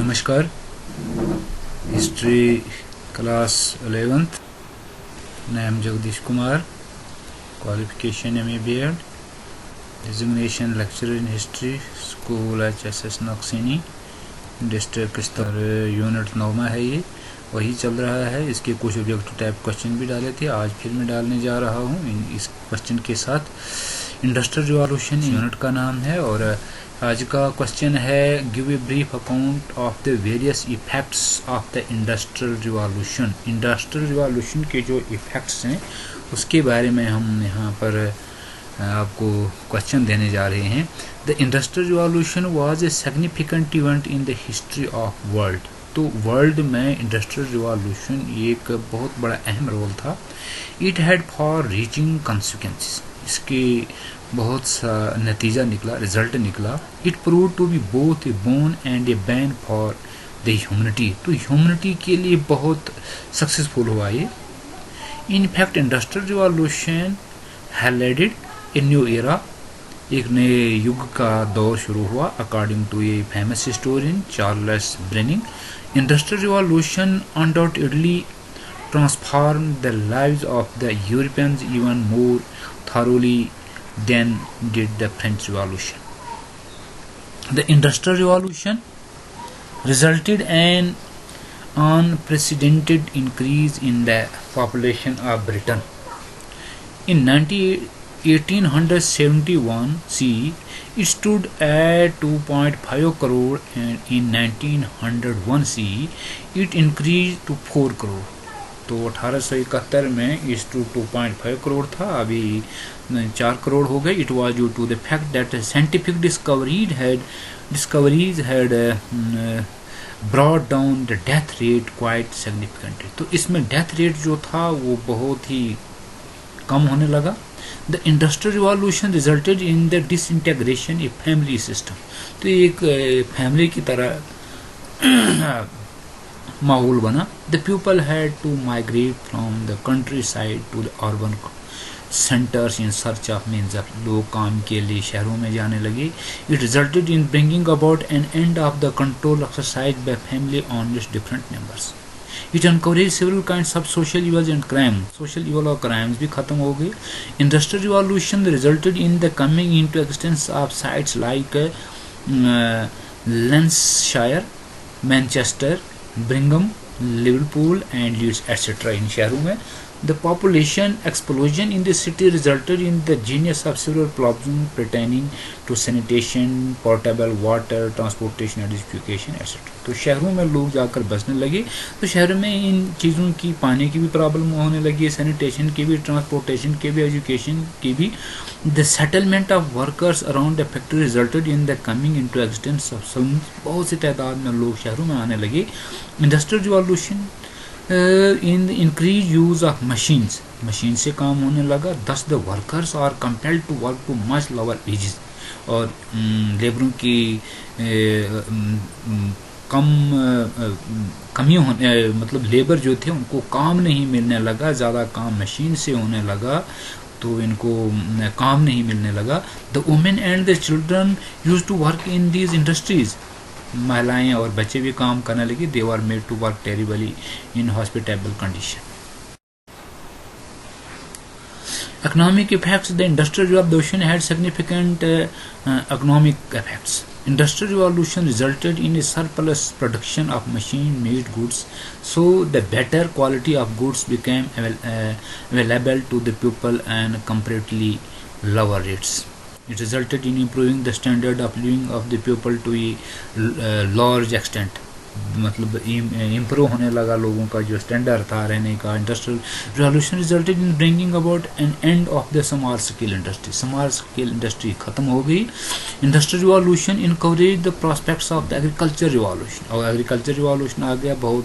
नमस्कार। History class 11th। नाम Jagdish Kumar. Qualification MA B.Ed। Designation lecturer in history, school HSS नक्सेनी, district किस्तर। Unit 9 है, ये वही चल रहा है। इसके कुछ ऑब्जेक्टिव टाइप क्वेश्चन भी डाले थे, आज फिर मैं डालने जा रहा हूँ इस क्वेश्चन के साथ। इंडस्ट्रियल रिवॉल्यूशन यूनिट का नाम है और आज का क्वेश्चन है give a brief account of the various effects of the industrial revolution. Industrial revolution के जो इफेक्ट्स हैं उसके बारे में हम यहाँ पर आपको क्वेश्चन देने जा रहे हैं। The industrial revolution was a significant event in the history of world. तो वर्ल्ड में इंडस्ट्रियल रिवॉल्यूशन एक बहुत बड़ा अहम रोल था। It had far reaching consequences, इसके बहुत सा नतीजा निकला, रिजल्ट निकला। It prove to be both a boon and a bane for the humanity. तो ह्यूमनिटी के लिए बहुत सक्सेसफुल हुआ ये। In fact industrial revolution highlighted a new era, एक नए युग का दौर शुरू हुआ। According to a famous historian Charles Brening, industrial revolution undoubtedly transformed the lives of the Europeans even more thoroughly than did the French Revolution. The Industrial Revolution resulted in an unprecedented increase in the population of Britain. In 1871 CE, it stood at 2.5 crore, and in 1901 CE, it increased to 4 crore. तो 1871 में इस 2.5 करोड़ था, अभी 4 करोड़ हो गए। It was due to the fact that scientific discoveries had brought down the death rate quite significantly. तो इसमें death rate जो था वो बहुत ही कम होने लगा। The industrial revolution resulted in the disintegration a family system. तो एक फैमिली की तरह माहौल बना। The people had to migrate from the countryside to the urban centres in search of means. लोग काम के लिए शहरों में जाने लगे। It resulted in bringing about an end of the control exercise by family on its different members. It encourage several kinds of social evils and crime. Social evil और crimes भी खत्म हो गए। Industrial revolution resulted in the coming into existence of cities like Lancashire, Manchester, Birmingham, Liverpool and Leeds etcetera. इन शहरों में the population explosion in the city resulted in the genius of several problems pertaining to sanitation, portable water, transportation, education etcetera. तो शहरों में लोग जाकर बसने लगे, तो शहरों में इन चीज़ों की, पानी की भी प्रॉब्लम होने लगी, सैनिटेशन की भी, ट्रांसपोर्टेशन की भी, एजुकेशन की भी। The settlement of workers around the factory resulted in the coming into existence of saloons. बहुत सी तादाद में लोग शहरों में आने लगे। Industrial revolution in the increase use of machines, machine से काम होने लगा। Thus the workers are compelled to work to much lower wages. और लेबरों की कमी होने, मतलब लेबर जो थे उनको काम नहीं मिलने लगा, ज़्यादा काम मशीन से होने लगा, तो इनको काम नहीं मिलने लगा। The women and the children use to work in these industries. महिलाएं और बच्चे भी काम करने लगे। They were made to work terribly in hospitable condition. Economic effects. The Industrial Revolution had significant economic effects. Industrial Revolution resulted in a surplus production of machine-made goods, so the better quality of goods became available to the people and comparatively lower rates. It resulted in improving the standard of living of the people to a large extent. मतलब improve होने लगा लोगों का जो standard था रहने का। Industrial revolution resulted in bringing about an end of the small scale industry. Small scale industry खत्म हो गई। Industrial revolution encourage the prospects of the agriculture revolution. और एग्रीकल्चर रिवॉल्यूशन आ गया, बहुत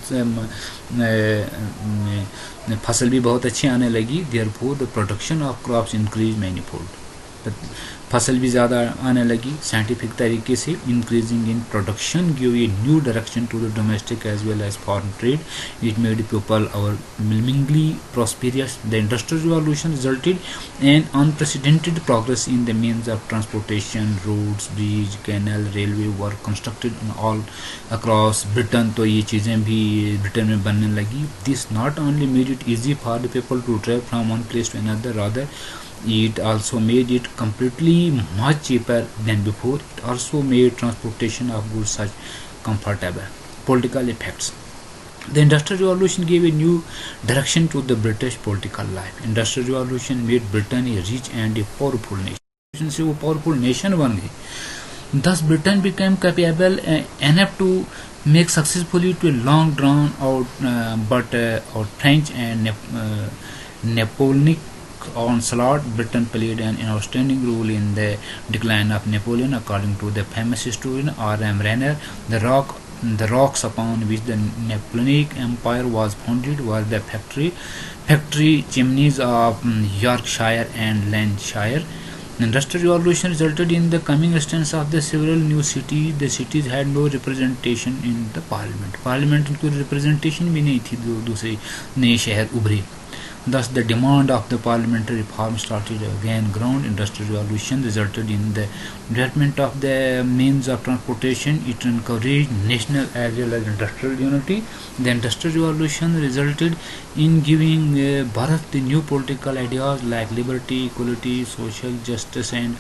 फसल भी बहुत अच्छी आने लगी। Therefore the production of crops increase manifold. फसल भी ज़्यादा आने लगी साइंटिफिक तरीके से. Increasing in production give a new direction to the domestic as well as foreign trade. It made people overwhelmingly prosperous. The Industrial Revolution resulted in unprecedented progress in the means of transportation. Roads, bridge, canal, railway were constructed in all across Britain. तो ये चीज़ें भी Britain में बनने लगी. This not only made it easy for the people to travel from one place to another, rather it also made it completely much cheaper than before. It also made transportation of goods such comfortable. Political effects. The Industrial Revolution gave a new direction to the British political life. Industrial Revolution made Britain a rich and a powerful nation. से वो powerful nation बन गई. Thus Britain became capable enough to make successfully to a long drawn out but French and Napoleonic onslaught. Britain played an outstanding role in the decline of Napoleon. According to the famous historian R.M. Renner, the rocks upon which the Napoleonic Empire was founded were the factory chimneys of Yorkshire and Lancashire. The Industrial Revolution resulted in the coming existence of the several new cities. The cities had no representation in the parliament. Parliament में कोई representation भी नहीं थी. दूसरे नए शहर उभरे. Thus, the demand of the parliamentary reform started again ground. Industrial Revolution resulted in the development of the means of transportation. It encouraged national as well as industrial unity. The Industrial Revolution resulted in giving birth to new political ideas like liberty, equality, social justice, and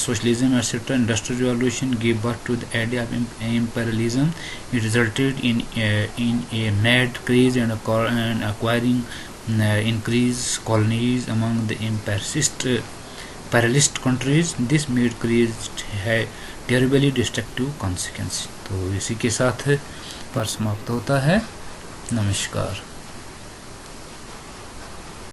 socialism, etc. Industrial Revolution gave birth to the idea of imperialism. It resulted in a mad craze and acquiring increase colonies among the imperialist countries. This made create terribly destructive consequences. तो इसी के साथ पर समाप्त होता है. नमस्कार.